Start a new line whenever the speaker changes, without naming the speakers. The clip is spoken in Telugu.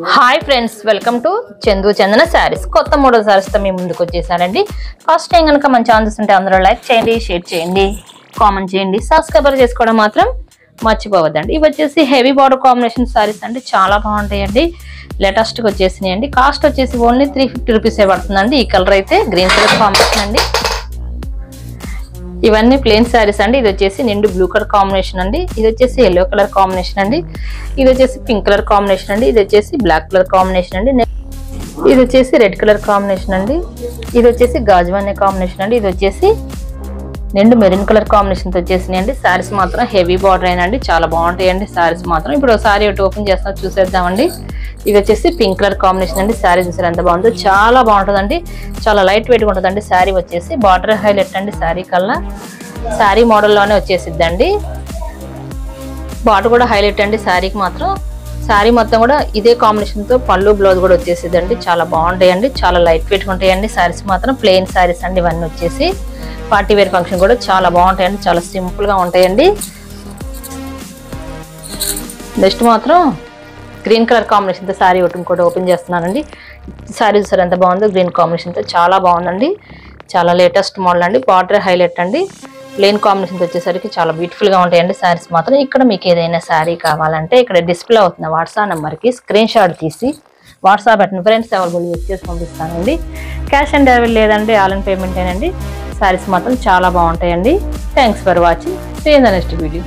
Hi friends, welcome to Chandu Chandana sarees. కొత్త మోడల్ శారీస్తో మీ ముందుకు వచ్చేసానండి. ఫస్ట్ టైం కనుక మన ఛానల్స్ ఉంటే అందరూ లైక్ చేయండి, షేర్ చేయండి, కామెంట్ చేయండి, సబ్స్క్రైబర్ చేసుకోవడం మాత్రం మర్చిపోవద్దండి. ఇవి వచ్చేసి హెవీ బార్డర్ కాంబినేషన్ శారీస్ అండి, చాలా బాగుంటాయండి. లేటెస్ట్గా వచ్చేసినాయండి. కాస్ట్ వచ్చేసి ఓన్లీ 350 రూపీసే పడుతుందండి. ఈ కలర్ అయితే గ్రీన్ కలర్ కాంబినేషన్ అండి. ఇవన్నీ ప్లెయిన్ శారీస్ అండి. ఇది వచ్చేసి నిండు బ్లూ కలర్ కాంబినేషన్ అండి. ఇది వచ్చేసి ఎల్లో కలర్ కాంబినేషన్ అండి. ఇది వచ్చేసి పింక్ కలర్ కాంబినేషన్ అండి. ఇది వచ్చేసి బ్లాక్ కలర్ కాంబినేషన్ అండి. ఇది వచ్చేసి రెడ్ కలర్ కాంబినేషన్ అండి. ఇది వచ్చేసి గాజువానే కాంబినేషన్ అండి. ఇది వచ్చేసి నిండు మెరూన్ కలర్ కాంబినేషన్ తో వచ్చేసినాయండి. శారీస్ మాత్రం హెవీ బార్డర్ అయినండి, చాలా బాగుంటాయండి శారీస్ మాత్రం. ఇప్పుడు శారీ ఒకటి ఓపెన్ చేస్తున్నా, చూసేద్దామండి. ఇది వచ్చేసి పింక్ కలర్ కాంబినేషన్ అండి. శారీ చూసారు ఎంత బాగుందో, చాలా బాగుంటుందండి. చాలా లైట్ వెయిట్ గా ఉంటుందండి. శారీ వచ్చేసి బార్డర్ హైలైట్ అండి. శారీ కల్లా శారీ మోడల్లోనే వచ్చేసిద్దండి. బార్డర్ కూడా హైలైట్ అండి శారీకి మాత్రం. శారీ మొత్తం కూడా ఇదే కాంబినేషన్ తో పళ్ళు బ్లౌజ్ కూడా వచ్చేసిద్దండి. చాలా బాగుంటాయండి, చాలా లైట్ వెయిట్ గా ఉంటాయండి శారీస్ మాత్రం. ప్లెయిన్ శారీస్ అండి ఇవన్నీ వచ్చేసి. పార్టీ వేర్ ఫంక్షన్ కూడా చాలా బాగుంటాయండి, చాలా సింపుల్ గా ఉంటాయండి. నెక్స్ట్ మాత్రం గ్రీన్ కలర్ కాంబినేషన్ తో శారీ ఒకటి ఇంకోటి ఓపెన్ చేస్తున్నానండి. శారీ చూసారు ఎంత బాగుందో, గ్రీన్ కాంబినేషన్ తో చాలా బాగుందండి. చాలా లేటెస్ట్ మోడల్ అండి. బార్డర్ హైలైట్ అండి. ప్లెయిన్ కాంబినేషన్ వచ్చేసరికి చాలా బ్యూటిఫుల్ గా ఉంటాయండి శారీస్ మాత్రం. ఇక్కడ మీకు ఏదైనా శారీ కావాలంటే ఇక్కడ డిస్ప్లే అవుతున్న వాట్సాప్ నెంబర్ కి స్క్రీన్ షాట్ తీసి వాట్సాప్ పెట్టిన ఫ్రెండ్స్ అవైలబుల్ చేసి పంపిస్తానండి. క్యాష్ ఆన్ డెలివరీ లేదండి, ఆన్లైన్ పేమెంట్ ఏనండి. శారీస్ మాత్రం చాలా బాగుంటాయండి. Thanks for watching. See in the next video.